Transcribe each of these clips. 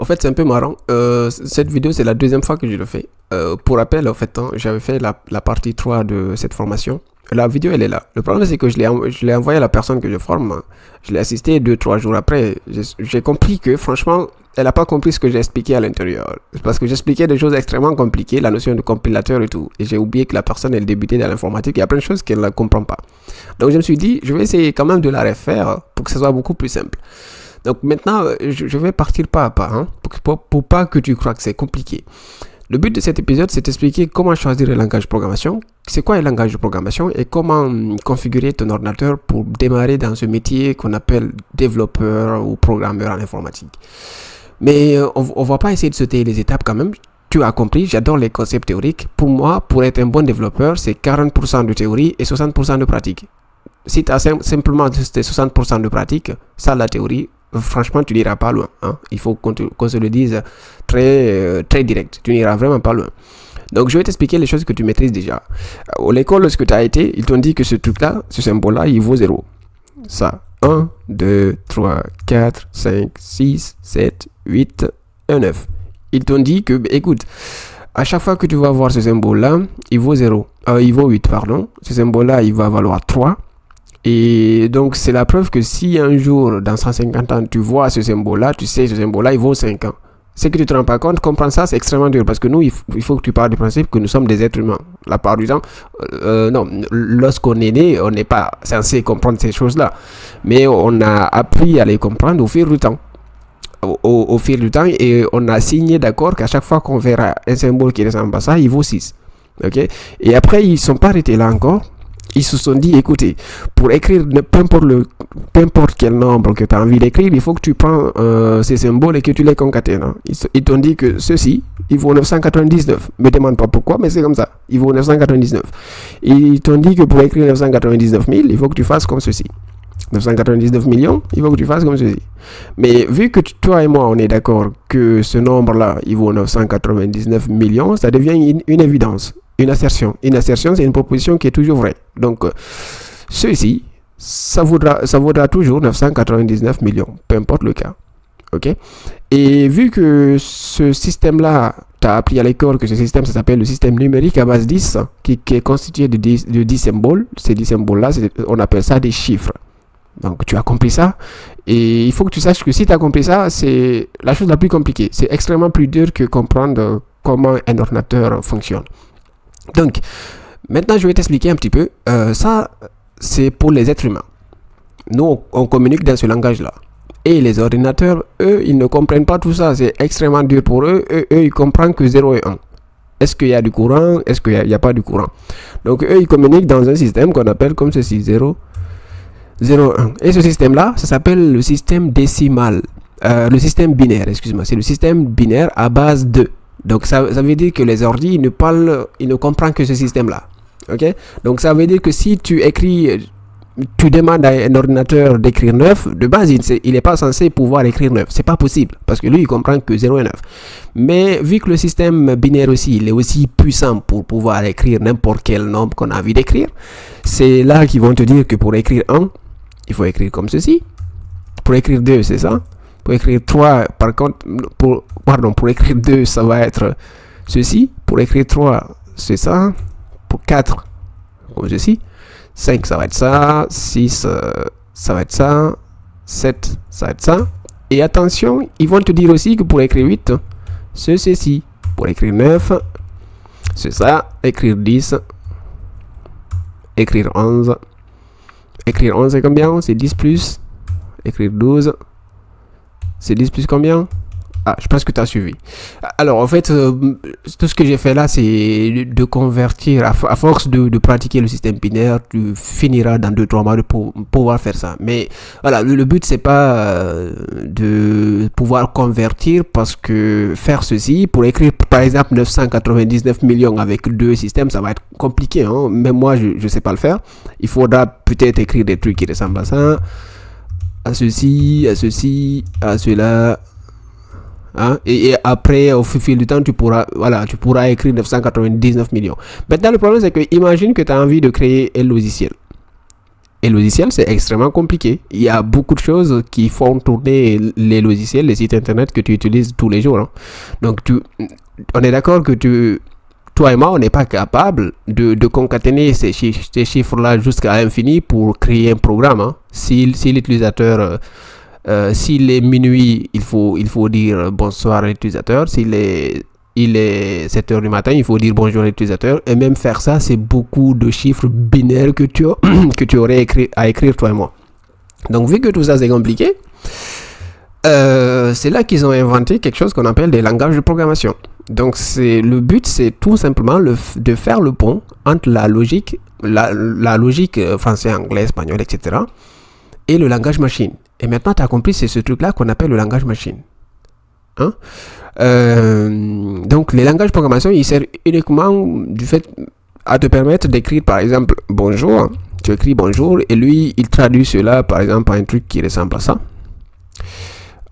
En fait, c'est un peu marrant. Cette vidéo, c'est la deuxième fois que je le fais. Pour rappel, en fait, hein, j'avais fait la partie 3 de cette formation. La vidéo, elle est là. Le problème, c'est que je l'ai envoyé à la personne que je forme. Je l'ai assisté 2-3 jours après. J'ai compris que, franchement, elle n'a pas compris ce que j'ai expliqué à l'intérieur. Parce que j'expliquais des choses extrêmement compliquées, la notion de compilateur et tout. Et j'ai oublié que la personne, elle débutait dans l'informatique. Il y a plein de choses qu'elle ne comprend pas. Donc, je me suis dit, je vais essayer quand même de la refaire pour que ce soit beaucoup plus simple. Donc maintenant, je vais partir pas à pas, hein, pour pas que tu crois que c'est compliqué. Le but de cet épisode, c'est d'expliquer comment choisir le langage de programmation, c'est quoi le langage de programmation et comment configurer ton ordinateur pour démarrer dans ce métier qu'on appelle développeur ou programmeur en informatique. Mais on va pas essayer de sauter les étapes quand même. Tu as compris, j'adore les concepts théoriques. Pour moi, pour être un bon développeur, c'est 40% de théorie et 60% de pratique. Si tu as simplement 60% de pratique, ça la théorie, franchement, tu n'iras pas loin. Hein. Il faut qu'on se le dise très direct. Tu n'iras vraiment pas loin. Donc, je vais t'expliquer les choses que tu maîtrises déjà. À l'école, lorsque tu as été, ils t'ont dit que ce truc-là, ce symbole-là, il vaut 0. Ça, 1, 2, 3, 4, 5, 6, 7, 8, 9. Ils t'ont dit que, écoute, à chaque fois que tu vas voir ce symbole-là, il vaut 0. Il vaut 8, pardon. Ce symbole-là, il va valoir 3. Et donc, c'est la preuve que si un jour, dans 150 ans, tu vois ce symbole-là, tu sais, ce symbole-là, il vaut 5 ans. C'est que tu ne te rends pas compte, comprendre ça, c'est extrêmement dur. Parce que nous, il faut que tu parles du principe que nous sommes des êtres humains. La part du temps, non, lorsqu'on est né, on n'est pas censé comprendre ces choses-là. Mais on a appris à les comprendre au fil du temps. Au fil du temps, et on a signé d'accord qu'à chaque fois qu'on verra un symbole qui ressemble à ça, il vaut 6. Okay? Et après, ils ne sont pas arrêtés là encore. Ils se sont dit, écoutez, pour écrire peu importe quel nombre que tu as envie d'écrire, il faut que tu prends ces symboles et que tu les concatènes. Hein. Ils t'ont dit que ceci, il vaut 999. Ne me demande pas pourquoi, mais c'est comme ça. Il vaut 999. Et ils t'ont dit que pour écrire 999 000, il faut que tu fasses comme ceci. 999 millions, il faut que tu fasses comme ceci. Mais vu que toi et moi, on est d'accord que ce nombre-là, il vaut 999 millions, ça devient une évidence. Une assertion. Une assertion, c'est une proposition qui est toujours vraie. Donc, ceci, ça vaudra toujours 999 millions, peu importe le cas. Ok? Et vu que ce système-là, tu as appris à l'école que ce système, ça s'appelle le système numérique à base 10, qui est constitué de 10 symboles. Ces 10 symboles-là, on appelle ça des chiffres. Donc, tu as compris ça. Et il faut que tu saches que si tu as compris ça, c'est la chose la plus compliquée. C'est extrêmement plus dur que comprendre comment un ordinateur fonctionne. Donc, maintenant, je vais t'expliquer un petit peu. Ça, c'est pour les êtres humains. Nous, on communique dans ce langage-là. Et les ordinateurs, eux, ils ne comprennent pas tout ça. C'est extrêmement dur pour eux. Eux, ils comprennent que 0 et 1. Est-ce qu'il y a du courant? Est-ce qu'il n'y a pas du courant? Donc, eux, ils communiquent dans un système qu'on appelle comme ceci, 0, 0, 1. Et ce système-là, ça s'appelle le système décimal. Le système binaire, excuse-moi. C'est le système binaire à base de. Donc, ça veut dire que les ordi, ils ne comprennent que ce système-là. Ok? Donc, ça veut dire que si tu demandes à un ordinateur d'écrire 9, de base, il n'est pas censé pouvoir écrire 9. C'est pas possible, parce que lui, il comprend que 0 et 9. Mais vu que le système binaire aussi, il est aussi puissant pour pouvoir écrire n'importe quel nombre qu'on a envie d'écrire, c'est là qu'ils vont te dire que pour écrire 1, il faut écrire comme ceci. Pour écrire 2, c'est ça. Pour écrire 3, par contre, pour écrire 2, ça va être ceci. Pour écrire 3, c'est ça. Pour 4, comme ceci. 5, ça va être ça. 6, ça va être ça. 7, ça va être ça. Et attention, ils vont te dire aussi que pour écrire 8, c'est ceci. Pour écrire 9, c'est ça. Écrire 10, écrire 11. Écrire 11, c'est combien? C'est 10 plus. Écrire 12. C'est 10 plus combien? Ah, je pense que tu as suivi. Alors, en fait, tout ce que j'ai fait là, c'est de convertir, à force de pratiquer le système binaire, tu finiras dans 2-3 mois pour pouvoir faire ça. Mais voilà, le but, c'est pas de pouvoir convertir, parce que faire ceci, pour écrire par exemple 999 millions avec 2 systèmes, ça va être compliqué. Hein? Même moi, je ne sais pas le faire. Il faudra peut-être écrire des trucs qui ressemblent à ça, à ceci, à cela. Hein? Et après, au fil du temps, tu pourras écrire 999 millions. Maintenant, le problème, c'est que imagine que tu as envie de créer un logiciel. Et logiciel, c'est extrêmement compliqué. Il y a beaucoup de choses qui font tourner les logiciels, les sites internet que tu utilises tous les jours. Hein. Donc, on est d'accord que toi et moi, on n'est pas capable de concaténer ces chiffres-là jusqu'à l'infini pour créer un programme. Hein. Si l'utilisateur, s'il est minuit, il faut dire bonsoir à l'utilisateur. Il est 7 heures du matin, il faut dire bonjour à l'utilisateur. Et même faire ça, c'est beaucoup de chiffres binaires que tu aurais à écrire toi et moi. Donc, vu que tout ça, c'est compliqué, c'est là qu'ils ont inventé quelque chose qu'on appelle des langages de programmation. Donc, le but, c'est tout simplement de faire le pont entre la logique français, anglais, espagnol, etc. et le langage machine. Et maintenant, tu as compris, c'est ce truc-là qu'on appelle le langage machine. Hein? Donc, les langages de programmation, ils servent uniquement du fait à te permettre d'écrire, par exemple, bonjour. Tu écris bonjour et lui, il traduit cela, par exemple, par un truc qui ressemble à ça.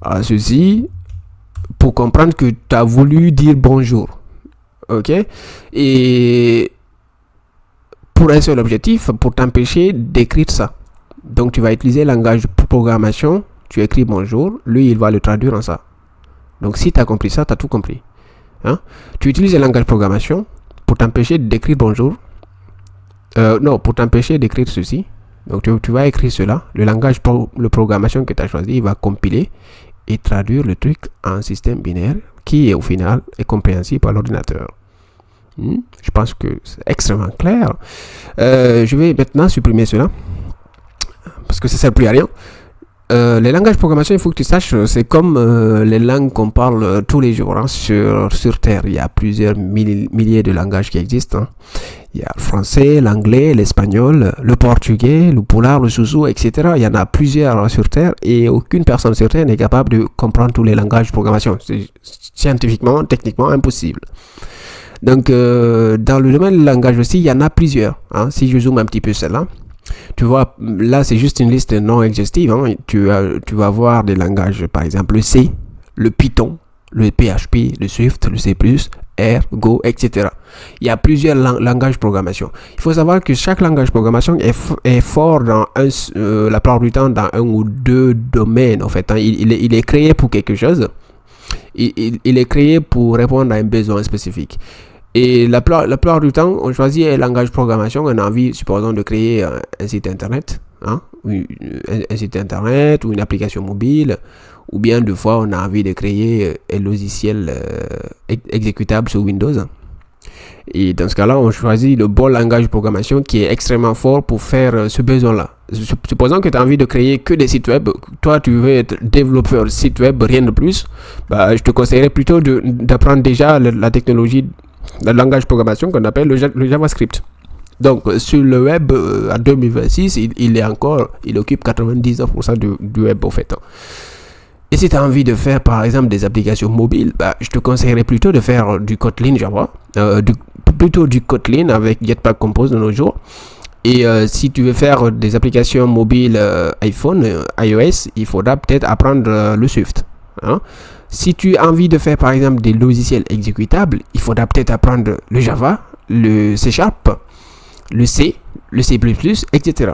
À ceci, pour comprendre que tu as voulu dire bonjour. Ok? Et pour un seul objectif, pour t'empêcher d'écrire ça. Donc, tu vas utiliser le langage de programmation, tu écris bonjour, lui, il va le traduire en ça. Donc, si tu as compris ça, tu as tout compris. Hein? Tu utilises le langage de programmation pour t'empêcher d'écrire bonjour. Non, pour t'empêcher d'écrire ceci. Donc, tu vas écrire cela. Le langage de programmation que tu as choisi, il va compiler et traduire le truc en système binaire qui, au final, est compréhensible par l'ordinateur. Je pense que c'est extrêmement clair. Je vais maintenant supprimer cela parce que ça ne sert plus à rien. Les langages de programmation, il faut que tu saches, c'est comme les langues qu'on parle tous les jours hein, sur Terre. Il y a plusieurs milliers de langages qui existent. Hein. Il y a le français, l'anglais, l'espagnol, le portugais, le pulaar, le zouzou, etc. Il y en a plusieurs sur Terre et aucune personne sur Terre n'est capable de comprendre tous les langages de programmation. C'est scientifiquement, techniquement impossible. Donc, dans le domaine du langage aussi, il y en a plusieurs. Hein. Si je zoome un petit peu celle-là, tu vois, là, c'est juste une liste non exhaustive. Hein. Tu vas voir des langages, par exemple, le C, le Python, le PHP, le Swift, le C++, R, Go, etc. Il y a plusieurs langages de programmation. Il faut savoir que chaque langage de programmation est fort dans la plupart du temps dans un ou deux domaines. En fait, hein. Il est créé pour quelque chose. Il est créé pour répondre à un besoin spécifique. Et la plupart du temps, on choisit un langage de programmation, on a envie, supposons, de créer un site internet, hein, un site internet ou une application mobile, ou bien des fois, on a envie de créer un logiciel exécutable sur Windows. Et dans ce cas-là, on choisit le bon langage de programmation qui est extrêmement fort pour faire ce besoin-là. Supposons que tu as envie de créer que des sites web, toi tu veux être développeur de site web, rien de plus, bah, je te conseillerais plutôt d'apprendre déjà la technologie, le langage de programmation qu'on appelle le JavaScript. Donc sur le web, en 2026, il occupe 99% du web au fait. Et si tu as envie de faire par exemple des applications mobiles, bah, je te conseillerais plutôt de faire du Kotlin Java, plutôt du Kotlin avec Jetpack Compose de nos jours. Et si tu veux faire des applications mobiles iPhone, iOS, il faudra peut-être apprendre le Swift. Hein. Si tu as envie de faire par exemple des logiciels exécutables, il faudra peut-être apprendre le Java, le C#, le C, le C++, etc.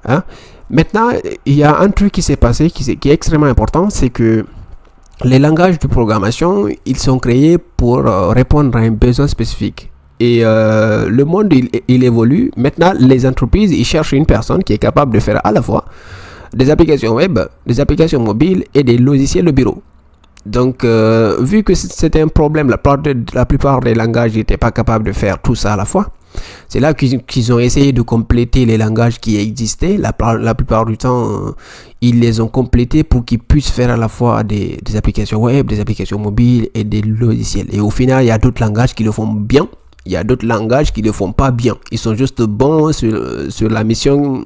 Hein. Maintenant, il y a un truc qui s'est passé qui est extrêmement important, c'est que les langages de programmation, ils sont créés pour répondre à un besoin spécifique. Et le monde, il évolue. Maintenant, les entreprises, ils cherchent une personne qui est capable de faire à la fois des applications web, des applications mobiles et des logiciels de bureau. Donc, vu que c'était un problème, la plupart des langages n'étaient pas capables de faire tout ça à la fois. C'est là qu'ils ont essayé de compléter les langages qui existaient. La plupart du temps, ils les ont complétés pour qu'ils puissent faire à la fois des applications web, des applications mobiles et des logiciels. Et au final, il y a d'autres langages qui le font bien. Il y a d'autres langages qui ne le font pas bien. Ils sont juste bons sur leur mission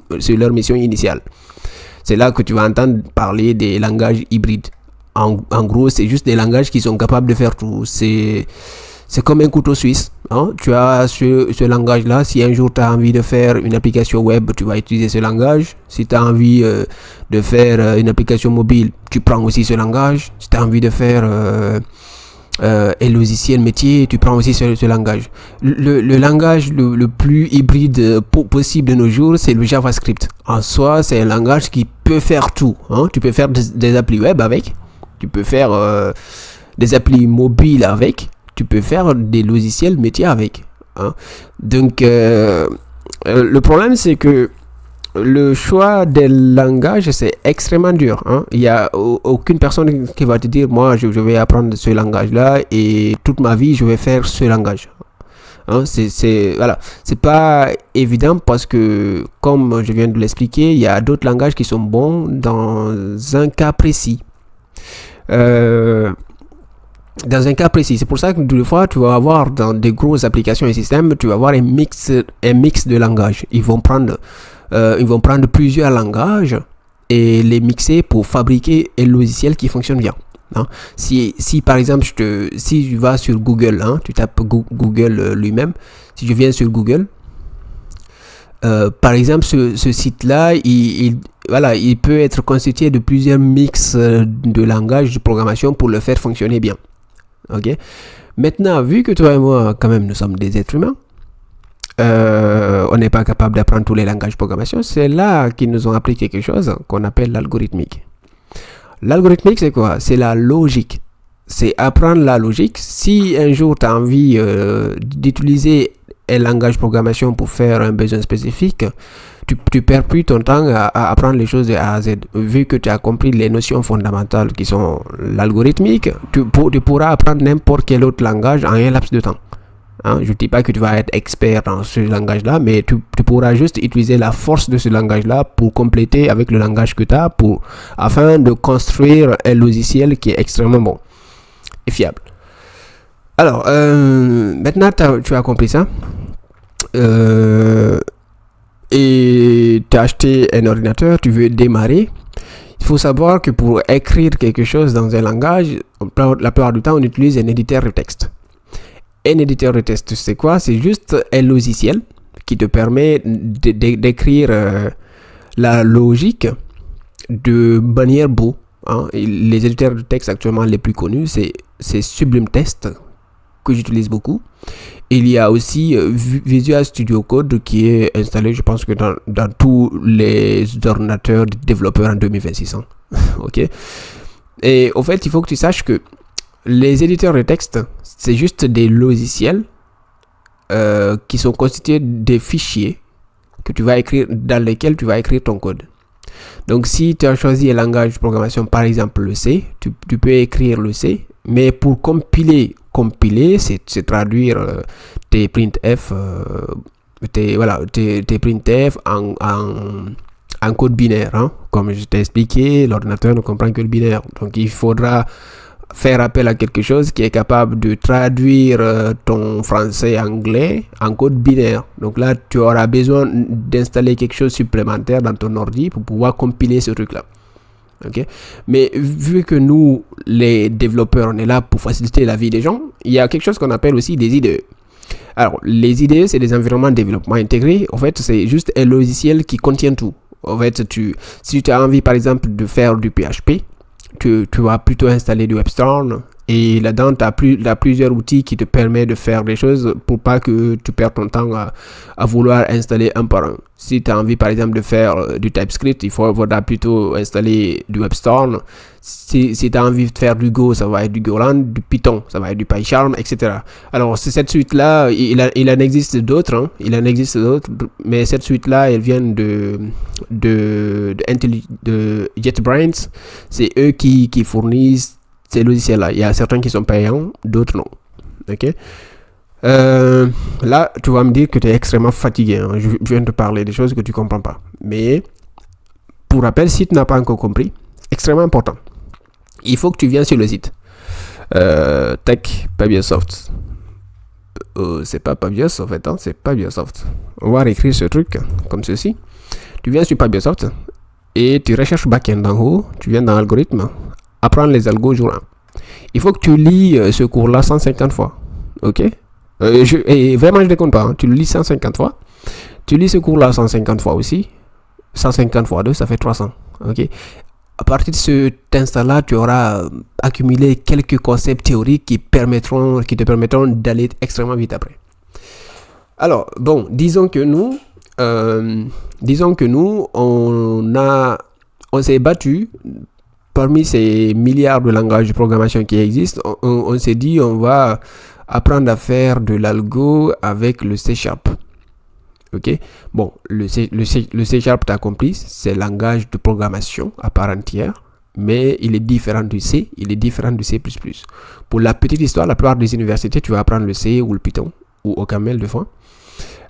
initiale. C'est là que tu vas entendre parler des langages hybrides. En gros, c'est juste des langages qui sont capables de faire tout. C'est comme un couteau suisse. Hein? Tu as ce langage-là. Si un jour tu as envie de faire une application web, tu vas utiliser ce langage. Si tu as envie de faire une application mobile, tu prends aussi ce langage. Si tu as envie de faire et logiciel métier, tu prends aussi ce langage. Le langage le plus hybride possible de nos jours, c'est le JavaScript. En soi, c'est un langage qui peut faire tout. Hein. Tu peux faire des applis web avec, tu peux faire des applis mobiles avec, tu peux faire des logiciels métiers avec. Hein. Donc, le problème, c'est que le choix des langages, c'est extrêmement dur. Hein. Il n'y a aucune personne qui va te dire, moi, je vais apprendre ce langage-là et toute ma vie, je vais faire ce langage. Hein, voilà. C'est pas évident parce que, comme je viens de l'expliquer, il y a d'autres langages qui sont bons dans un cas précis. Dans un cas précis. C'est pour ça que des fois, tu vas avoir dans des grosses applications et systèmes, tu vas avoir un mix de langages. Ils vont prendre plusieurs langages et les mixer pour fabriquer un logiciel qui fonctionne bien. Hein. Si par exemple, si tu vas sur Google, hein, tu tapes Google lui-même, si je viens sur Google, par exemple, ce site-là, il peut être constitué de plusieurs mix de langages de programmation pour le faire fonctionner bien. Ok. Maintenant, vu que toi et moi, quand même, nous sommes des êtres humains, on n'est pas capable d'apprendre tous les langages de programmation. C'est là qu'ils nous ont appris quelque chose qu'on appelle l'algorithmique. L'algorithmique, c'est quoi? C'est la logique. C'est apprendre la logique. Si un jour tu as envie d'utiliser un langage de programmation pour faire un besoin spécifique, tu perds plus ton temps à apprendre les choses de A à Z. Vu que tu as compris les notions fondamentales qui sont l'algorithmique, tu pourras apprendre n'importe quel autre langage en un laps de temps. Hein, je ne dis pas que tu vas être expert dans ce langage-là, mais tu pourras juste utiliser la force de ce langage-là pour compléter avec le langage que tu as afin de construire un logiciel qui est extrêmement bon et fiable. Alors, maintenant tu as compris ça. Et tu as acheté un ordinateur, tu veux démarrer. Il faut savoir que pour écrire quelque chose dans un langage, la plupart du temps, on utilise un éditeur de texte. Un éditeur de texte, c'est quoi? C'est juste un logiciel qui te permet d'écrire la logique de manière beau. Hein. Les éditeurs de texte actuellement les plus connus, c'est Sublime Text que j'utilise beaucoup. Il y a aussi Visual Studio Code qui est installé, je pense que dans tous les ordinateurs de développeurs en 2600. Ok. Et au fait, il faut que tu saches que les éditeurs de texte, c'est juste des logiciels qui sont constitués des fichiers que tu vas écrire, dans lesquels tu vas écrire ton code. Donc, si tu as choisi un langage de programmation, par exemple le C, tu peux écrire le C, mais pour compiler, c'est traduire tes printf, tes printf en code binaire. Hein. Comme je t'ai expliqué, l'ordinateur ne comprend que le binaire. Donc, il faudra faire appel à quelque chose qui est capable de traduire ton français-anglais en code binaire. Donc là, tu auras besoin d'installer quelque chose supplémentaire dans ton ordi pour pouvoir compiler ce truc-là. Okay? Mais vu que nous, les développeurs, on est là pour faciliter la vie des gens, il y a quelque chose qu'on appelle aussi des IDE. Alors, les IDE, c'est des environnements de développement intégrés. En fait, c'est juste un logiciel qui contient tout. En fait, si tu as envie, par exemple, de faire du PHP, tu vas plutôt installer du WebStorm et là-dedans tu as plusieurs outils qui te permettent de faire des choses pour pas que tu perdes ton temps à vouloir installer un par un. Si tu as envie par exemple de faire du TypeScript, il faudra plutôt installer du WebStorm. Si tu as envie de faire du Go, ça va être du Golang, du Python, ça va être du PyCharm, etc. Alors cette suite-là, il en existe d'autres, hein. Il en existe d'autres, mais cette suite-là, elle vient de JetBrains. C'est eux qui fournissent ces logiciels-là. Il y a certains qui sont payants, d'autres non. Ok. Là, tu vas me dire que tu es extrêmement fatigué. Hein. Je viens de te parler des choses que tu ne comprends pas. Mais, pour rappel, si tu n'as pas encore compris, extrêmement important. Il faut que tu viennes sur le site. Tech Pabiosoft. C'est pas Pabios en fait, hein, c'est Pabiosoft. On va réécrire ce truc comme ceci. Tu viens sur Pabiosoft et tu recherches backend en haut. Tu viens dans l'algorithme. Apprendre les algos jour 1. Il faut que tu lis ce cours-là 150 fois. Ok? Et vraiment, je ne déconne pas. Hein. Tu le lis 150 fois. Tu lis ce cours-là 150 fois aussi. 150 fois 2, ça fait 300. Ok? À partir de cet instant-là, tu auras accumulé quelques concepts théoriques qui te permettront d'aller extrêmement vite après. Alors, bon, disons que nous, on s'est battu parmi ces milliards de langages de programmation qui existent. On s'est dit, on va apprendre à faire de l'algo avec le C#. Ok, bon, le C#, tu as compris, c'est un langage de programmation à part entière, mais il est différent du C, il est différent du C++. Pour la petite histoire, la plupart des universités, tu vas apprendre le C ou le Python, ou OCaml de fois.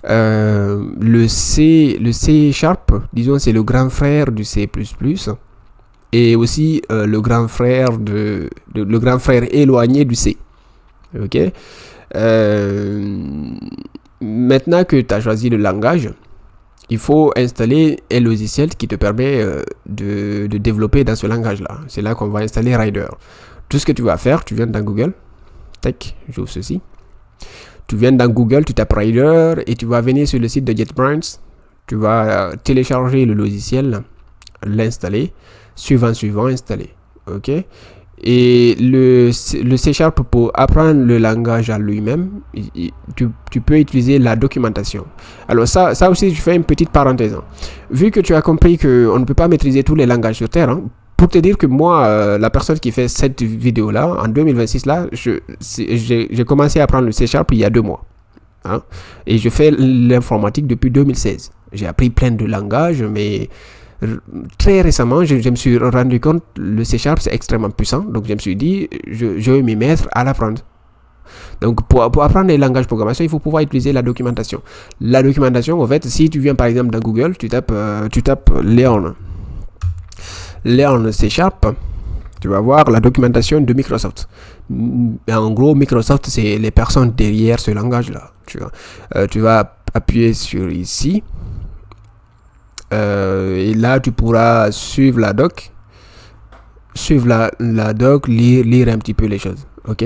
Le C#, disons, c'est le grand frère du C++, et aussi le grand frère éloigné du C. Ok. Maintenant que tu as choisi le langage, il faut installer un logiciel qui te permet de développer dans ce langage-là. C'est là qu'on va installer Rider. Tout ce que tu vas faire, tu viens dans Google. Tac, j'ouvre ceci. Tu viens dans Google, tu tapes Rider et tu vas venir sur le site de JetBrains. Tu vas télécharger le logiciel, l'installer, suivant, installer. Ok. Et le C# pour apprendre le langage à lui-même, tu peux utiliser la documentation. Alors ça aussi, je fais une petite parenthèse. Vu que tu as compris qu'on ne peut pas maîtriser tous les langages sur Terre, pour te dire que moi, la personne qui fait cette vidéo-là, en 2026, là, j'ai commencé à apprendre le C# il y a 2 mois. Et je fais l'informatique depuis 2016. J'ai appris plein de langages, mais très récemment, je me suis rendu compte que le C# c'est extrêmement puissant. Donc, je me suis dit, je vais m'y mettre à l'apprendre. Donc, pour apprendre les langages de programmation, il faut pouvoir utiliser la documentation. La documentation, en fait, si tu viens par exemple dans Google, tu tapes Learn C#, tu vas voir la documentation de Microsoft. En gros, Microsoft, c'est les personnes derrière ce langage-là. Tu vas appuyer sur ici. Et là, tu pourras suivre la doc. Lire un petit peu les choses. Ok.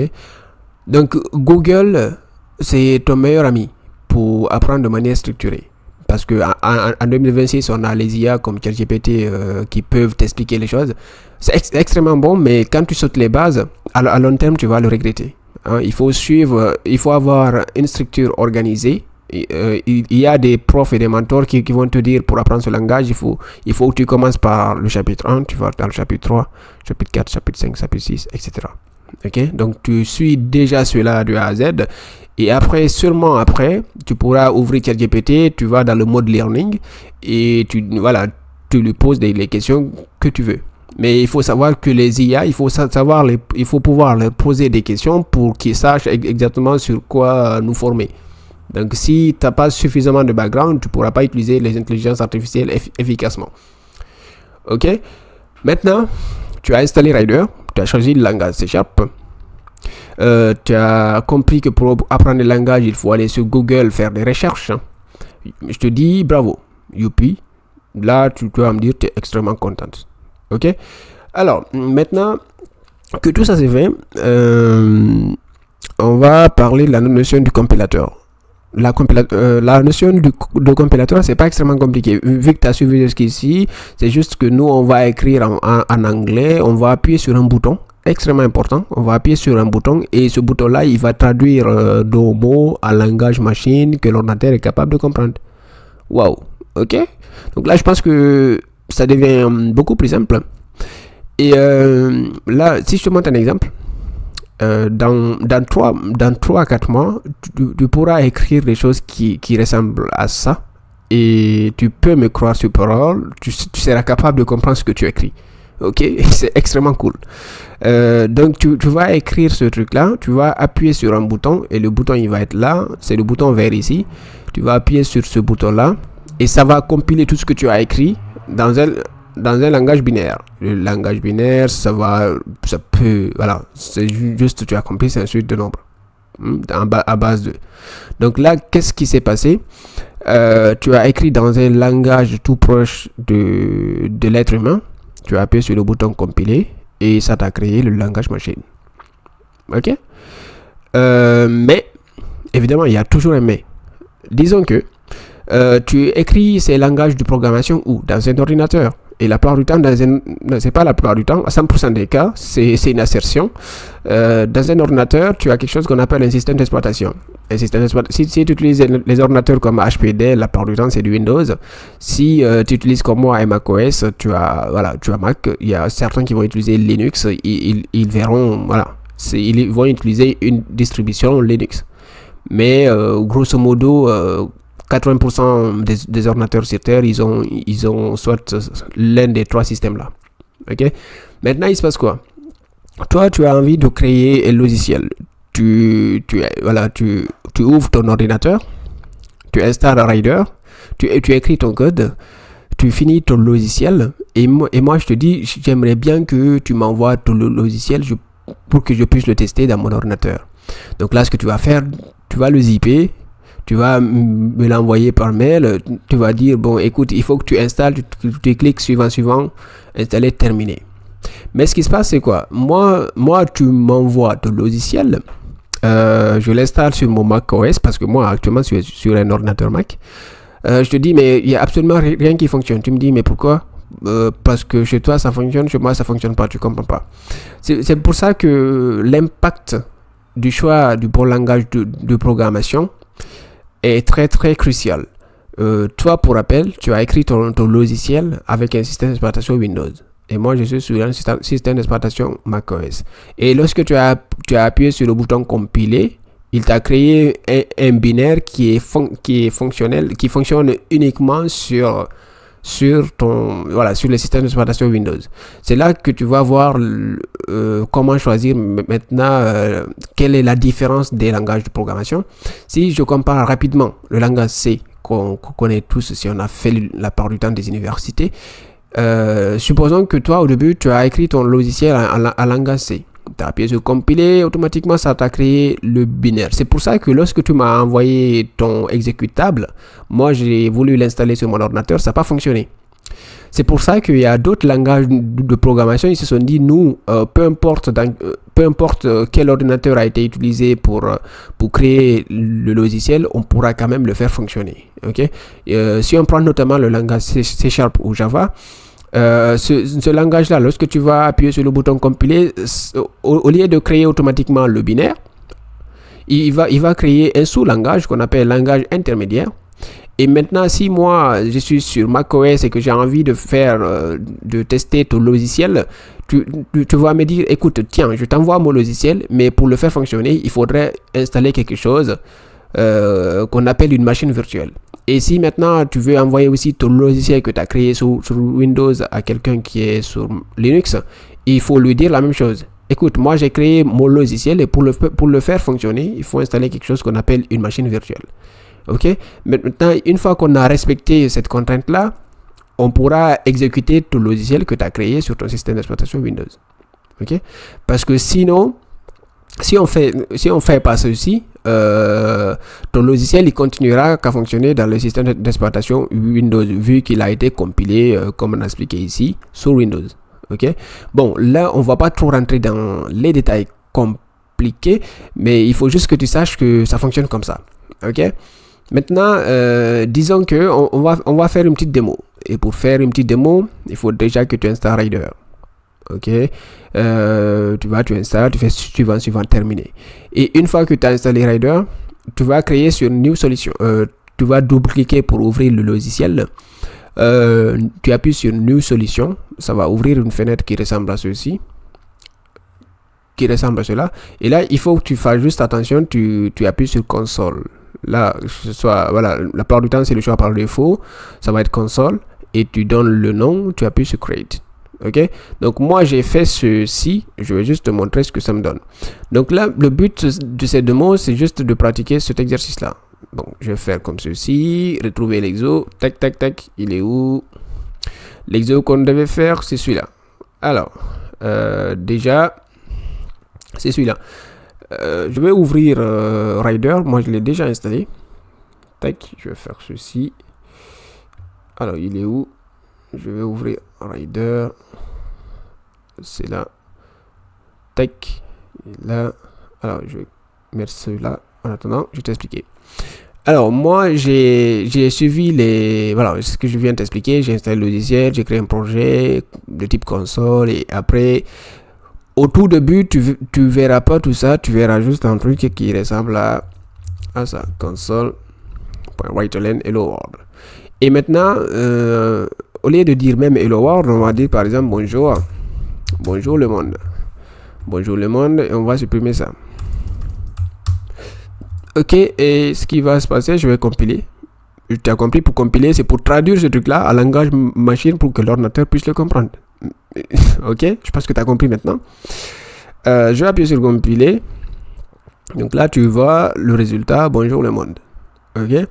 Donc, Google, c'est ton meilleur ami pour apprendre de manière structurée. Parce que en 2026, on a les IA comme ChatGPT qui peuvent t'expliquer les choses. C'est extrêmement bon, mais quand tu sautes les bases, à long terme, tu vas le regretter. Il faut avoir une structure organisée. Il y a des profs et des mentors qui vont te dire pour apprendre ce langage, il faut que tu commences par le chapitre 1, tu vas dans le chapitre 3, chapitre 4, chapitre 5, chapitre 6, etc. Ok, donc tu suis déjà cela de A à Z. Et après, seulement après, tu pourras ouvrir ChatGPT, tu vas dans le mode learning et tu lui poses les questions que tu veux. Mais il faut savoir que les IA, il faut pouvoir leur poser des questions pour qu'ils sachent exactement sur quoi nous former. Donc, si tu n'as pas suffisamment de background, tu ne pourras pas utiliser les intelligences artificielles efficacement. Ok. Maintenant, tu as installé Rider, tu as choisi le langage C#. Tu as compris que pour apprendre le langage, il faut aller sur Google faire des recherches. Je te dis bravo, youpi. Là, tu dois me dire que tu es extrêmement contente. Ok. Alors, maintenant que tout ça c'est fait, on va parler de la notion du compilateur. La notion de compilateur, c'est pas extrêmement compliqué. Vu que tu as suivi jusqu'ici, c'est juste que nous, on va écrire en anglais, on va appuyer sur un bouton, extrêmement important. On va appuyer sur un bouton et ce bouton-là, il va traduire nos mots en langage machine que l'ordinateur est capable de comprendre. Waouh, ok. Donc là, je pense que ça devient beaucoup plus simple. Et là, si je te montre un exemple, dans 3 à 4 mois, tu pourras écrire des choses qui ressemblent à ça. Et tu peux me croire sur parole, tu seras capable de comprendre ce que tu écris. Ok, c'est extrêmement cool. Donc tu vas écrire ce truc-là, tu vas appuyer sur un bouton et le bouton il va être là, c'est le bouton vert ici. Tu vas appuyer sur ce bouton-là et ça va compiler tout ce que tu as écrit dans un langage binaire. Le langage binaire, ça peut, voilà, c'est juste, tu as compris, c'est un suite de nombres à base de. Donc là, qu'est-ce qui s'est passé? Tu as écrit dans un langage tout proche de l'être humain. Tu as appuyé sur le bouton compiler et ça t'a créé le langage machine. Ok? Mais, évidemment, il y a toujours un mais. Disons que tu écris ces langages de programmation où? Dans un ordinateur. Et la plupart du temps, non, c'est pas la plupart du temps, à 100% des cas, c'est une assertion. Dans un ordinateur, tu as quelque chose qu'on appelle un système d'exploitation. Si tu utilises les ordinateurs comme HP, Dell, la plupart du temps, c'est du Windows. Si tu utilises comme moi macOS, tu as Mac. Il y a certains qui vont utiliser Linux. Ils verront, voilà, ils vont utiliser une distribution Linux. Mais grosso modo, 80% des ordinateurs sur Terre, ils ont soit l'un des trois systèmes-là. Ok. Maintenant, il se passe quoi? Toi, tu as envie de créer un logiciel. Tu ouvres ton ordinateur, tu installes Rider, tu écris ton code, tu finis ton logiciel, et moi je te dis, j'aimerais bien que tu m'envoies ton logiciel pour que je puisse le tester dans mon ordinateur. Donc là, ce que tu vas faire, tu vas le zipper, tu vas me l'envoyer par mail, tu vas dire, bon, écoute, il faut que tu installes, tu cliques suivant, installer, terminé. Mais ce qui se passe, c'est quoi? Moi, tu m'envoies ton logiciel, je l'installe sur mon Mac OS, parce que moi, actuellement, je suis sur un ordinateur Mac. Je te dis, mais il n'y a absolument rien qui fonctionne. Tu me dis, mais pourquoi? Parce que chez toi, ça fonctionne, chez moi, ça fonctionne pas, tu comprends pas. C'est pour ça que l'impact du choix du bon langage de programmation est très très crucial. Toi, pour rappel, tu as écrit ton logiciel avec un système d'exploitation Windows. Et moi, je suis sur un système d'exploitation macOS. Et lorsque tu as appuyé sur le bouton compiler, il t'a créé un binaire qui est fonctionnel, qui fonctionne uniquement sur le système d'exploitation Windows. C'est là que tu vas voir comment choisir maintenant quelle est la différence des langages de programmation. Si je compare rapidement le langage C qu'on connaît tous si on a fait la part du temps des universités, supposons que toi au début tu as écrit ton logiciel en langage C. Tu as appuyé sur compiler, automatiquement ça t'a créé le binaire. C'est pour ça que lorsque tu m'as envoyé ton exécutable, moi j'ai voulu l'installer sur mon ordinateur, ça n'a pas fonctionné. C'est pour ça qu'il y a d'autres langages de programmation, ils se sont dit, nous, peu importe quel ordinateur a été utilisé pour créer le logiciel, on pourra quand même le faire fonctionner. Okay? Si on prend notamment le langage C# ou Java, ce langage-là, lorsque tu vas appuyer sur le bouton compiler, au lieu de créer automatiquement le binaire, il va créer un sous-langage qu'on appelle langage intermédiaire. Et maintenant, si moi je suis sur macOS et que j'ai envie de tester ton logiciel, tu vas me dire, écoute, tiens, je t'envoie mon logiciel, mais pour le faire fonctionner, il faudrait installer quelque chose qu'on appelle une machine virtuelle. Et si maintenant tu veux envoyer aussi ton logiciel que tu as créé sur Windows à quelqu'un qui est sur Linux, il faut lui dire la même chose. Écoute, moi j'ai créé mon logiciel et pour le faire fonctionner, il faut installer quelque chose qu'on appelle une machine virtuelle. Ok? Maintenant, une fois qu'on a respecté cette contrainte-là, on pourra exécuter ton logiciel que tu as créé sur ton système d'exploitation Windows. Ok? Parce que sinon, si on fait pas ceci, ton logiciel il continuera qu'à fonctionner dans le système d'exploitation Windows vu qu'il a été compilé comme on a expliqué ici sur Windows. Ok? Bon, là on va pas trop rentrer dans les détails compliqués, mais il faut juste que tu saches que ça fonctionne comme ça. Ok? Maintenant, disons que on va faire une petite démo. Et pour faire une petite démo, il faut déjà que tu installes Rider. Ok, tu installes, tu fais suivant, terminé. Et une fois que tu as installé Rider, tu vas créer sur New Solution. Tu vas double-cliquer pour ouvrir le logiciel. Tu appuies sur New Solution, ça va ouvrir une fenêtre qui ressemble à ceci. Cela. Et là, il faut que tu fasses juste attention, tu appuies sur Console. Là, la plupart du temps, c'est le choix par défaut. Ça va être Console. Et tu donnes le nom, tu appuies sur Create. Ok, donc moi j'ai fait ceci, je vais juste te montrer ce que ça me donne. Donc là, le but de cette démo, c'est juste de pratiquer cet exercice-là. Bon, je vais faire comme ceci, retrouver l'exo, tac, tac, tac, il est où? L'exo qu'on devait faire, c'est celui-là. Alors, déjà, c'est celui-là. Je vais ouvrir Rider, moi je l'ai déjà installé. Tac, je vais faire ceci. Alors, il est où? Je vais ouvrir Rider. C'est là. Tac. Là. Alors, je vais mettre celui-là. En attendant, je vais t'expliquer. Alors, moi, j'ai suivi voilà, ce que je viens de t'expliquer. J'ai installé le logiciel, j'ai créé un projet de type console et après, au tout début, tu verras pas tout ça, tu verras juste un truc qui ressemble à ça, console.writeline hello world. Et maintenant, au lieu de dire même hello world, on va dire par exemple bonjour le monde. Bonjour le monde, et on va supprimer ça. Ok, et ce qui va se passer, je vais compiler. Tu as compris, pour compiler, c'est pour traduire ce truc-là à langage machine pour que l'ordinateur puisse le comprendre. Ok, je pense que tu as compris maintenant. Je vais appuyer sur compiler. Donc là, tu vois le résultat, bonjour le monde. Ok,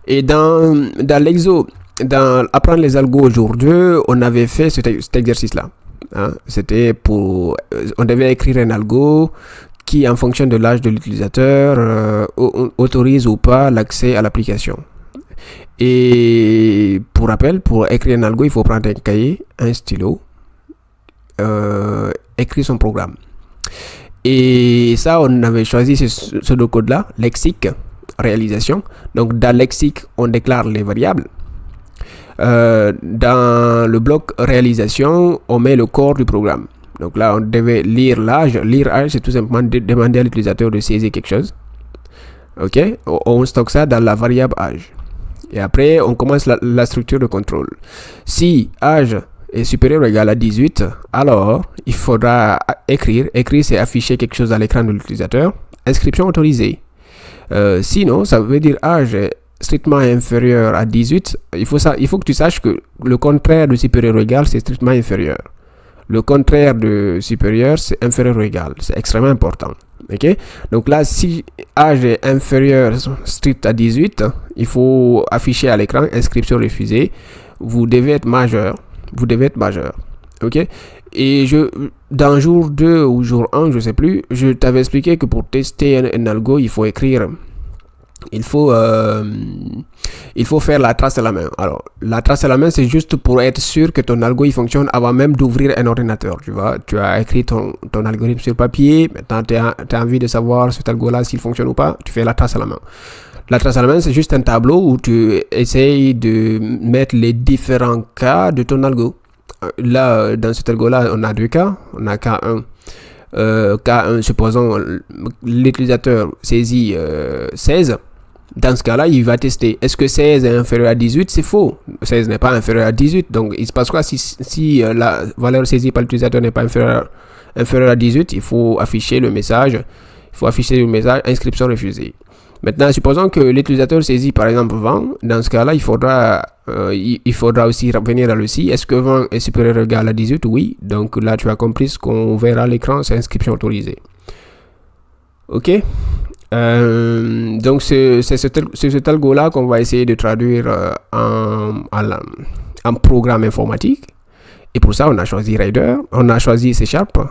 et dans l'exo, dans apprendre les algos aujourd'hui, on avait fait cet exercice-là. Hein? C'était pour, on devait écrire un algo qui, en fonction de l'âge de l'utilisateur, autorise ou pas l'accès à l'application. Et pour rappel, pour écrire un algo, il faut prendre un cahier, un stylo, écrire son programme. Et ça, on avait choisi ce deux codes-là, lexique, réalisation. Donc, dans lexique, on déclare les variables. Dans le bloc réalisation, on met le corps du programme. Donc là, on devait lire l'âge. Lire âge, c'est tout simplement demander à l'utilisateur de saisir quelque chose. Ok, on stocke ça dans la variable âge. Et après, on commence la structure de contrôle. Si âge est supérieur ou égal à 18, alors il faudra écrire. Écrire, c'est afficher quelque chose à l'écran de l'utilisateur. Inscription autorisée. Sinon, ça veut dire âge est strictement inférieur à 18. Il faut que tu saches que le contraire de supérieur ou égal, c'est strictement inférieur. Le contraire de supérieur, c'est inférieur ou égal. C'est extrêmement important. Okay? Donc là, si âge est inférieur strict à 18, il faut afficher à l'écran inscription refusée. Vous devez être majeur. Vous devez être majeur. Ok? Et dans jour 2 ou jour 1, je ne sais plus, je t'avais expliqué que pour tester un algo, il faut écrire. Il faut faire la trace à la main. Alors, la trace à la main, c'est juste pour être sûr que ton algo il fonctionne avant même d'ouvrir un ordinateur. Tu vois, tu as écrit ton algorithme sur papier. Maintenant, tu as envie de savoir cet algo-là s'il fonctionne ou pas. Tu fais la trace à la main. La trace à la main, c'est juste un tableau où tu essayes de mettre les différents cas de ton algo. Là, dans cet algo-là, on a deux cas. On a K1. K1, supposons l'utilisateur saisit 16. Dans ce cas-là, il va tester. Est-ce que 16 est inférieur à 18? C'est faux. 16 n'est pas inférieur à 18. Donc, il se passe quoi si la valeur saisie par l'utilisateur n'est pas inférieure à 18? Il faut afficher le message. Inscription refusée. Maintenant, supposons que l'utilisateur saisit par exemple 20. Dans ce cas-là, il faudra aussi revenir à le si. Est-ce que 20 est supérieur ou égal à 18? Oui. Donc là, tu as compris ce qu'on verra à l'écran, c'est inscription autorisée. Ok. Donc c'est cet algo-là qu'on va essayer de traduire en programme informatique. Et pour ça, on a choisi Rider, on a choisi C#,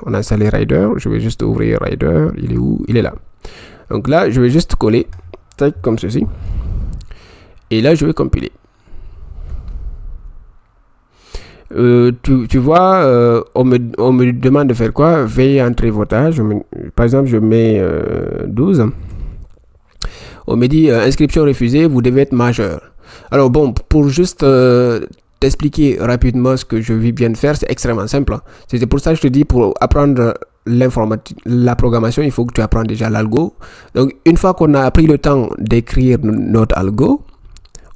on a installé Rider. Je vais juste ouvrir Rider. Il est où? Il est là. Donc là, je vais juste coller, comme ceci. Et là, je vais compiler. Tu vois, on me demande de faire quoi? Veuillez entrer votre âge. Par exemple, je mets 12. On me dit inscription refusée, vous devez être majeur. Alors bon, pour juste t'expliquer rapidement ce que je viens de faire, c'est extrêmement simple. C'est pour ça que je te dis, pour apprendre la programmation, il faut que tu apprennes déjà l'algo. Donc, une fois qu'on a pris le temps d'écrire notre algo,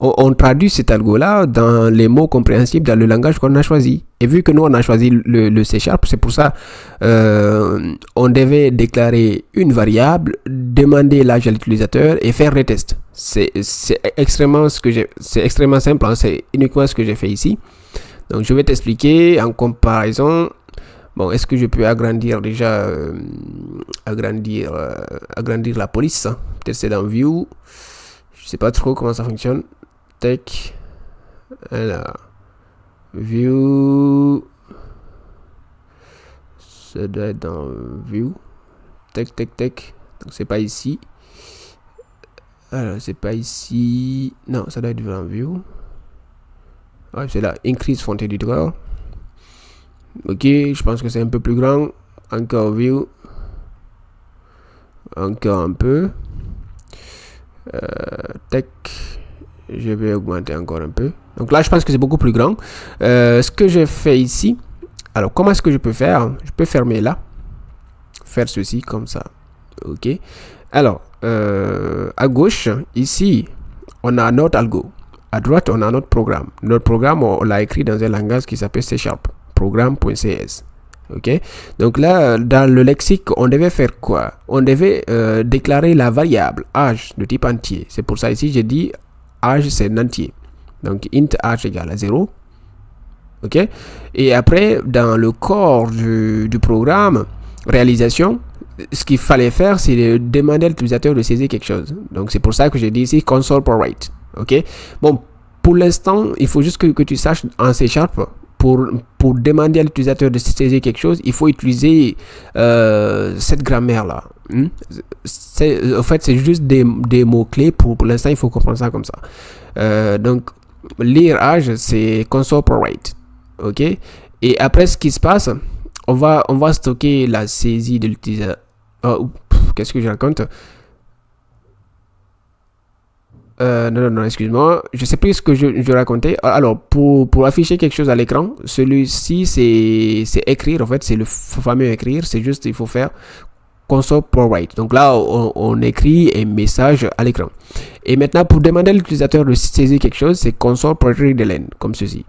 on traduit cet algo-là dans les mots compréhensibles dans le langage qu'on a choisi. Et vu que nous, on a choisi le C#, c'est pour ça on devait déclarer une variable, demander l'âge à l'utilisateur et faire des tests. C'est extrêmement simple, hein, c'est uniquement ce que j'ai fait ici. Donc, je vais t'expliquer en comparaison. Bon, est-ce que je peux agrandir déjà agrandir la police, hein? Peut-être c'est dans View. Je sais pas trop comment ça fonctionne. Tech. Alors. View. Ça doit être dans View. Tech. Donc c'est pas ici. Alors c'est pas ici. Non, ça doit être dans View. Ouais, c'est là. Increase font editor. Ok, je pense que c'est un peu plus grand. Encore View. Encore un peu. Tech, je vais augmenter encore un peu. Donc là, je pense que c'est beaucoup plus grand. Ce que je fais ici, alors comment est-ce que je peux faire? Je peux fermer là, faire ceci comme ça. Ok. Alors, à gauche, ici, on a notre algo. À droite, on a notre programme. Notre programme, on l'a écrit dans un langage qui s'appelle C#, programme.cs. Ok. Donc là, dans le lexique, on devait faire quoi? On devait déclarer la variable âge de type entier. C'est pour ça ici, j'ai dit âge, c'est un entier. Donc, int âge égale à 0. Ok. Et après, dans le corps du programme, réalisation, ce qu'il fallait faire, c'est de demander à l'utilisateur de saisir quelque chose. Donc, c'est pour ça que j'ai dit ici console.write. Ok. Bon, pour l'instant, il faut juste que tu saches en C# pour demander à l'utilisateur de saisir quelque chose, il faut utiliser cette grammaire-là. En fait, c'est juste des mots-clés. Pour l'instant, il faut comprendre ça comme ça. Donc, lire âge, c'est console.write. Ok. Et après, ce qui se passe, on va stocker la saisie de l'utilisateur. Qu'est-ce que je raconte? Non, excuse-moi. Je sais plus ce que je racontais. Alors, pour afficher quelque chose à l'écran, celui-ci, c'est écrire. En fait, c'est le fameux écrire. C'est juste, il faut faire console.write. Donc là, on écrit un message à l'écran. Et maintenant, pour demander à l'utilisateur de saisir quelque chose, c'est console.readLn, comme ceci.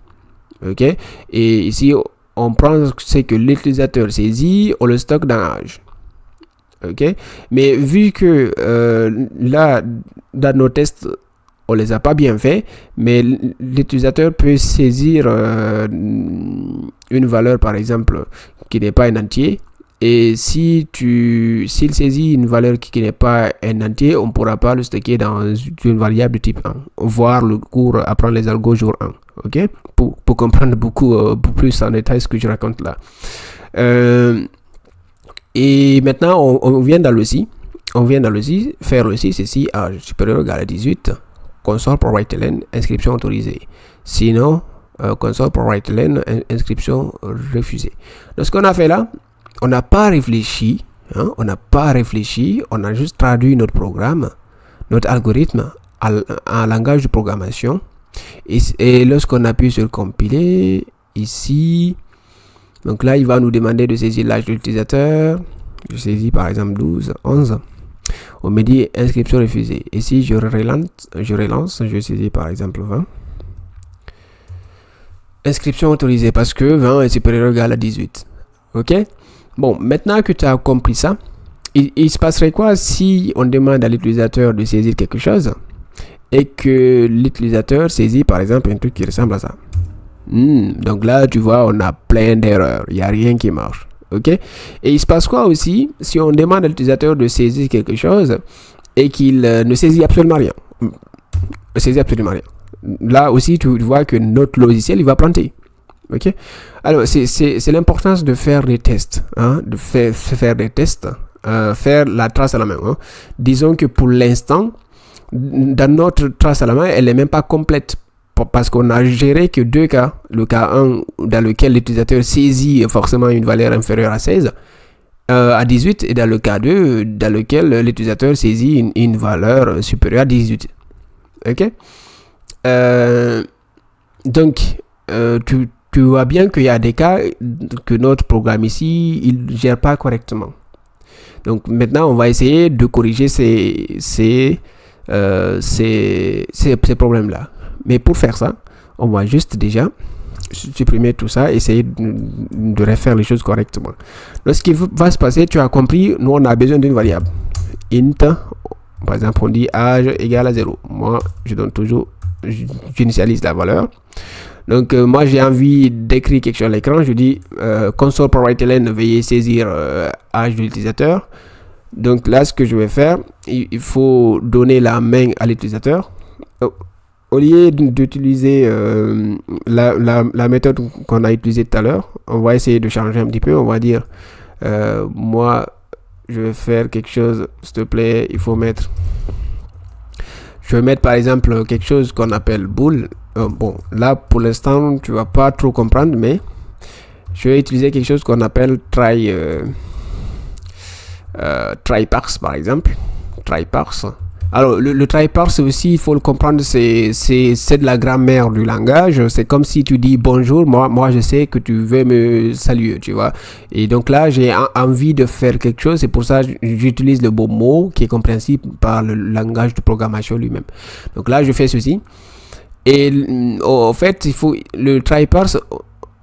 Ok. Et ici, on prend ce que l'utilisateur saisit, on le stocke dans âge. Ok. Mais vu que là, dans nos tests, on les a pas bien fait, mais l'utilisateur peut saisir une valeur, par exemple, qui n'est pas un entier. Et s'il saisit une valeur qui n'est pas un entier, on ne pourra pas le stocker dans une variable de type 1. Voir le cours Apprendre les algos jour 1. Ok? Pour comprendre beaucoup plus en détail ce que je raconte là. Et maintenant, on vient dans le si. On vient dans le si, faire le si, c'est si âge supérieur ou égal à 18, console.write.ln, inscription autorisée. Sinon, console.write.ln, inscription refusée. Donc, ce qu'on a fait là, on n'a pas réfléchi, on a juste traduit notre programme, notre algorithme en langage de programmation. Et lorsqu'on appuie sur compiler, ici, donc là, il va nous demander de saisir l'âge de l'utilisateur. Je saisis par exemple 12, 11. On me dit inscription refusée. Et si je relance, je saisis par exemple 20. Inscription autorisée parce que 20 est supérieur ou égal à 18. Ok? Bon, maintenant que tu as compris ça, il se passerait quoi si on demande à l'utilisateur de saisir quelque chose et que l'utilisateur saisit par exemple un truc qui ressemble à ça? Donc là, tu vois, on a plein d'erreurs. Il n'y a rien qui marche. Ok? Et il se passe quoi aussi si on demande à l'utilisateur de saisir quelque chose et qu'il ne saisit absolument rien? Là aussi, tu vois que notre logiciel, il va planter. Ok? Alors, c'est l'importance de faire des tests. De faire des tests. Faire la trace à la main. Disons que pour l'instant, dans notre trace à la main, elle n'est même pas complète. Parce qu'on a géré que deux cas. Le cas 1, dans lequel l'utilisateur saisit forcément une valeur inférieure à 16, à 18, et dans le cas 2, dans lequel l'utilisateur saisit une valeur supérieure à 18. Ok? Donc, tu vois bien qu'il y a des cas que notre programme ici, il ne gère pas correctement. Donc, maintenant, on va essayer de corriger ces problèmes-là. Mais pour faire ça, on va juste déjà supprimer tout ça, essayer de refaire les choses correctement. Donc, ce qui va se passer, tu as compris, nous, on a besoin d'une variable. Int, par exemple, on dit âge égal à 0. Moi, j'initialise la valeur. Donc, moi, j'ai envie d'écrire quelque chose à l'écran. Je dis console.write.ln, veuillez saisir âge de l'utilisateur. Donc, là, ce que je vais faire, il faut donner la main à l'utilisateur. Au lieu d'utiliser la méthode qu'on a utilisée tout à l'heure, on va essayer de changer un petit peu. On va dire, moi, je vais faire quelque chose, s'il te plaît, il faut mettre... Je vais mettre par exemple quelque chose qu'on appelle bool. Bon, là, pour l'instant, tu vas pas trop comprendre, mais je vais utiliser quelque chose qu'on appelle try parse, par exemple. Try parse. Alors, le try parse aussi, il faut le comprendre, c'est de la grammaire du langage. C'est comme si tu dis bonjour, moi je sais que tu veux me saluer, tu vois. Et donc là, j'ai envie de faire quelque chose, c'est pour ça que j'utilise le bon mot qui est compréhensible par le langage de programmation lui-même. Donc là, je fais ceci. Et en fait, il faut le try parse,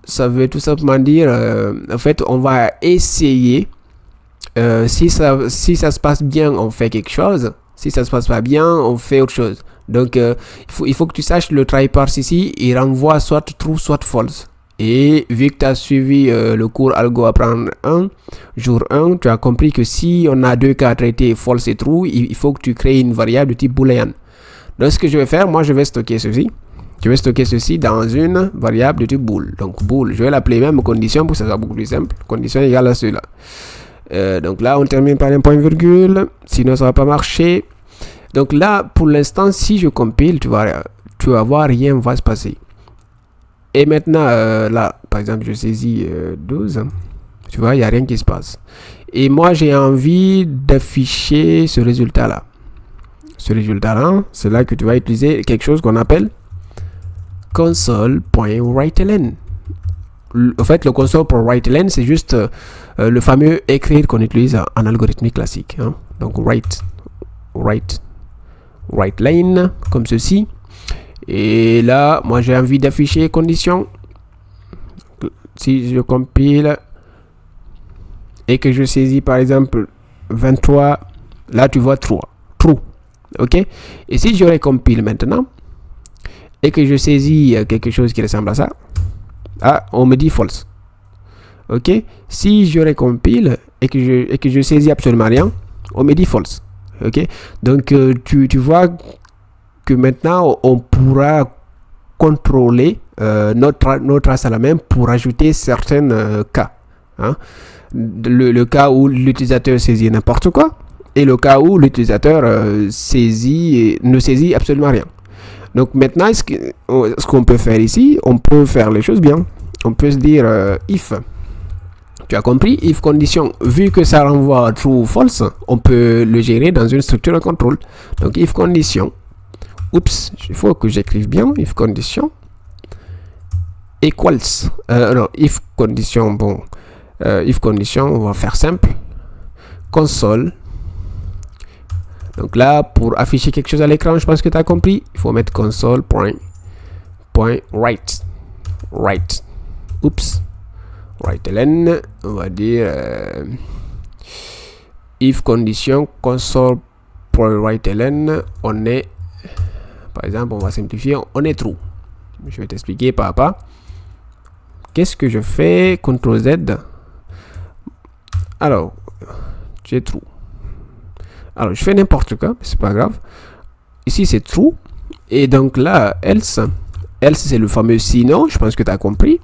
ça veut tout simplement dire, en fait, on va essayer. Si ça se passe bien, on fait quelque chose. Si ça se passe pas bien, on fait autre chose. Donc, il faut que tu saches le try parse ici, il renvoie soit true, soit false. Et vu que tu as suivi le cours Algo Apprendre 1, jour 1, tu as compris que si on a deux cas à traiter, false et true, il faut que tu crées une variable de type boolean. Donc, ce que je vais faire, moi, je vais stocker ceci. Je vais stocker ceci dans une variable de type bool. Donc, bool, je vais l'appeler même condition pour que ça soit beaucoup plus simple. Condition égale à cela. Donc là, on termine par un point virgule. Sinon, ça va pas marcher. Donc là, pour l'instant, si je compile, tu vas voir, rien va se passer. Et maintenant, là, par exemple, je saisis 12. Tu vois, il n'y a rien qui se passe. Et moi, j'ai envie d'afficher ce résultat-là. Ce résultat-là, c'est là que tu vas utiliser quelque chose qu'on appelle console.writeLn. En fait, le console.writeLn, c'est juste le fameux écrire qu'on utilise en algorithmique classique. Hein. Donc, writeLn, comme ceci. Et là, moi, j'ai envie d'afficher condition. Si je compile et que je saisis, par exemple, 23, là, tu vois true. OK? Et si je recompile maintenant et que je saisis quelque chose qui ressemble à ça, on me dit false. OK? Si je recompile et que je saisis absolument rien, on me dit false. OK? Donc, tu vois que maintenant, on pourra contrôler notre trace à la main pour ajouter certains cas. Hein? Le cas où l'utilisateur saisit n'importe quoi et le cas où l'utilisateur ne saisit absolument rien. Donc maintenant, ce qu'on peut faire ici, on peut faire les choses bien. On peut se dire if. Tu as compris? If condition. Vu que ça renvoie à true ou false, on peut le gérer dans une structure de contrôle. Donc if condition. Oups, il faut que j'écrive bien. If condition equals. Non, if condition, bon. If condition, on va faire simple. Console. Donc là, pour afficher quelque chose à l'écran, je pense que tu as compris. Il faut mettre console.write. Oups. WriteLn. On va dire if condition console.writeLn. On est, par exemple, on va simplifier. On est true. Je vais t'expliquer pas à pas. Qu'est-ce que je fais? CTRL Z. Alors, j'ai true. Alors, je fais n'importe quoi, mais c'est pas grave. Ici, c'est true. Et donc là, else. Else, c'est le fameux sinon. Je pense que tu as compris.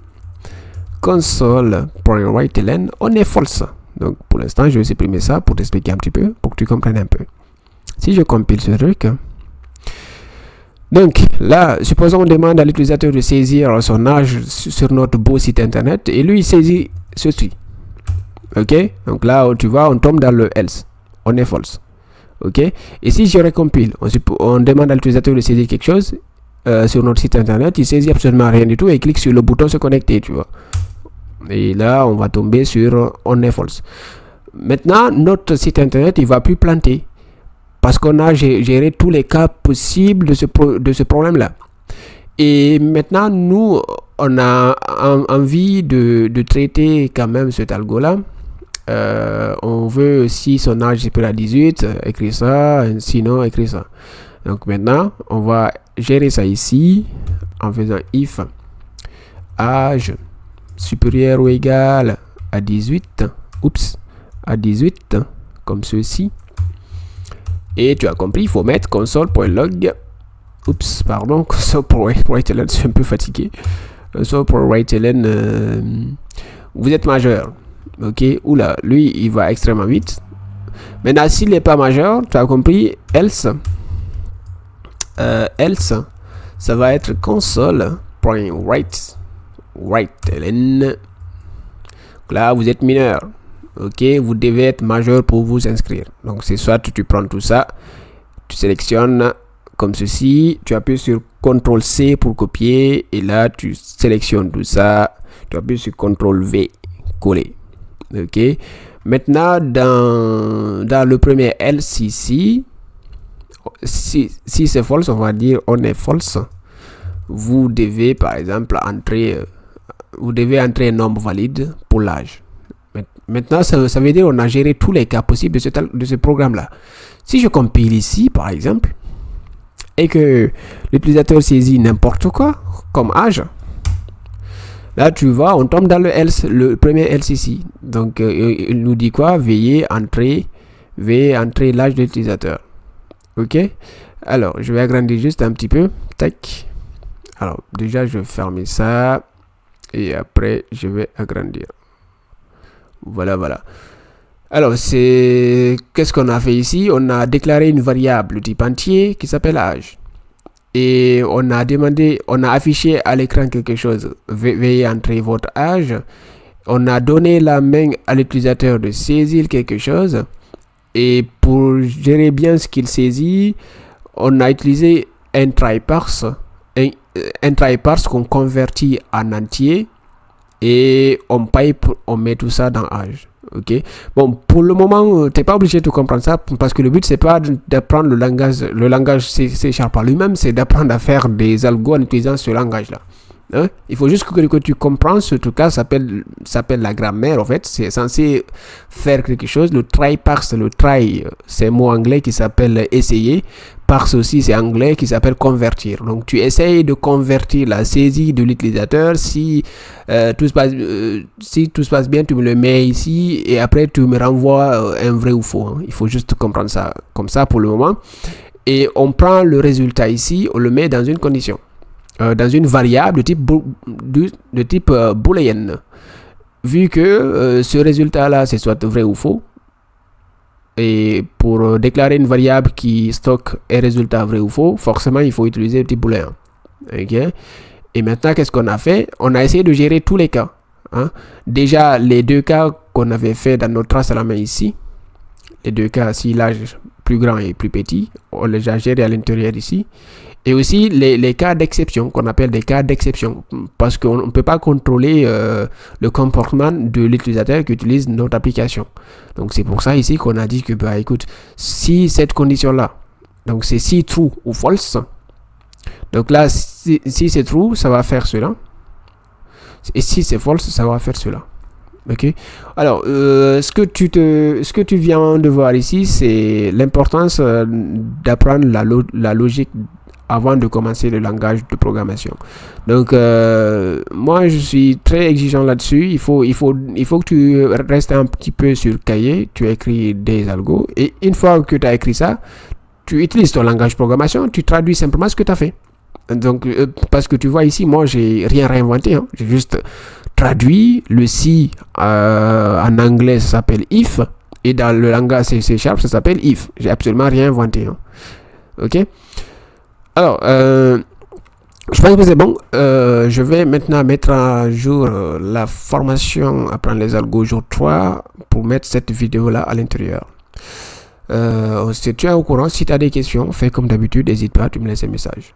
Console.writeLn, on est false. Donc, pour l'instant, je vais supprimer ça pour t'expliquer un petit peu, pour que tu comprennes un peu. Si je compile ce truc. Donc, là, supposons on demande à l'utilisateur de saisir son âge sur notre beau site internet. Et lui, il saisit ceci. OK? Donc là, tu vois, on tombe dans le else. On est false. OK? Et si je recompile, on demande à l'utilisateur de saisir quelque chose sur notre site internet, il saisit absolument rien du tout et il clique sur le bouton se connecter, tu vois. Et là, on va tomber sur on est false. Maintenant, notre site internet, il va plus planter parce qu'on a géré tous les cas possibles de ce problème-là. Et maintenant, nous, on a envie de traiter quand même cet algo-là. On veut, si son âge est supérieur à 18, écrire ça, sinon écrire ça. Donc maintenant, on va gérer ça ici en faisant if âge supérieur ou égal à 18, à 18, comme ceci. Et tu as compris, il faut mettre console.log, console.writeLn, je suis un peu fatigué. Console.writeLn, vous êtes majeur. OK, oula, lui, il va extrêmement vite. Maintenant, s'il n'est pas majeur, tu as compris, else, ça va être console.writeLn. Là, vous êtes mineur. OK, vous devez être majeur pour vous inscrire. Donc, c'est soit tu prends tout ça, Tu sélectionnes comme ceci, tu appuies sur CTRL-C pour copier, et là, tu sélectionnes tout ça, tu appuies sur CTRL-V, coller. Ok. Maintenant, dans le premier else ici, si c'est false, on va dire on est false. Vous devez, par exemple, entrer un nombre valide pour l'âge. Maintenant, ça veut dire qu'on a géré tous les cas possibles de ce programme-là. Si je compile ici, par exemple, et que l'utilisateur saisit n'importe quoi comme âge, là tu vois, on tombe dans le else, le premier else ici. Donc il nous dit quoi? Veuillez entrer l'âge de l'utilisateur. Ok. Alors je vais agrandir juste un petit peu. Tac. Alors déjà je vais fermer ça et après je vais agrandir. Voilà. Alors, qu'est-ce qu'on a fait ici? On a déclaré une variable type entier qui s'appelle âge. Et on a affiché à l'écran quelque chose. Veuillez entrer votre âge. On a donné la main à l'utilisateur de saisir quelque chose. Et pour gérer bien ce qu'il saisit, on a utilisé un try parse. Un try parse qu'on convertit en entier. Et on met tout ça dans âge. Ok. Bon, pour le moment, t'es pas obligé de comprendre ça parce que le but c'est pas d'apprendre le langage C# par lui-même, c'est d'apprendre à faire des algos en utilisant ce langage-là. Hein? Il faut juste que tu comprennes ce truc-là, s'appelle la grammaire en fait. C'est censé faire quelque chose. Le try parse, c'est un mot anglais qui s'appelle essayer. Parse aussi, c'est anglais qui s'appelle convertir. Donc tu essayes de convertir la saisie de l'utilisateur. Si tout se passe bien, tu me le mets ici et après tu me renvoies un vrai ou faux. Hein. Il faut juste comprendre ça comme ça pour le moment. Et on prend le résultat ici, on le met dans une condition. Dans une variable de type booléenne. Vu que ce résultat-là, c'est soit vrai ou faux, et pour déclarer une variable qui stocke un résultat vrai ou faux, forcément, il faut utiliser le type booléen. Okay? Et maintenant, qu'est-ce qu'on a fait? On a essayé de gérer tous les cas. Hein? Déjà, les deux cas qu'on avait fait dans notre trace à la main ici, les deux cas, si l'âge plus grand et plus petit, on les a gérés à l'intérieur ici. Et aussi les cas d'exception, qu'on appelle des cas d'exception, parce qu'on ne peut pas contrôler le comportement de l'utilisateur qui utilise notre application. Donc c'est pour ça ici qu'on a dit que, bah écoute, si cette condition-là, donc c'est si true ou false, donc là, si c'est true, ça va faire cela. Et si c'est false, ça va faire cela. Ok. Alors, ce que tu viens de voir ici, c'est l'importance d'apprendre la logique avant de commencer le langage de programmation. Donc, moi, je suis très exigeant là-dessus. Il faut que tu restes un petit peu sur le cahier. Tu écris des algos. Et une fois que tu as écrit ça, tu utilises ton langage de programmation. Tu traduis simplement ce que tu as fait. Donc, parce que tu vois ici, moi, j'ai rien réinventé. Hein. J'ai juste traduit le si en anglais, ça s'appelle if. Et dans le langage C#, ça s'appelle if. J'ai absolument rien inventé. Hein. Ok. Alors, je pense que c'est bon. Je vais maintenant mettre à jour la formation Apprendre les algos jour 3 pour mettre cette vidéo-là à l'intérieur. Si tu es au courant, si tu as des questions, fais comme d'habitude, n'hésite pas, tu me laisses un message.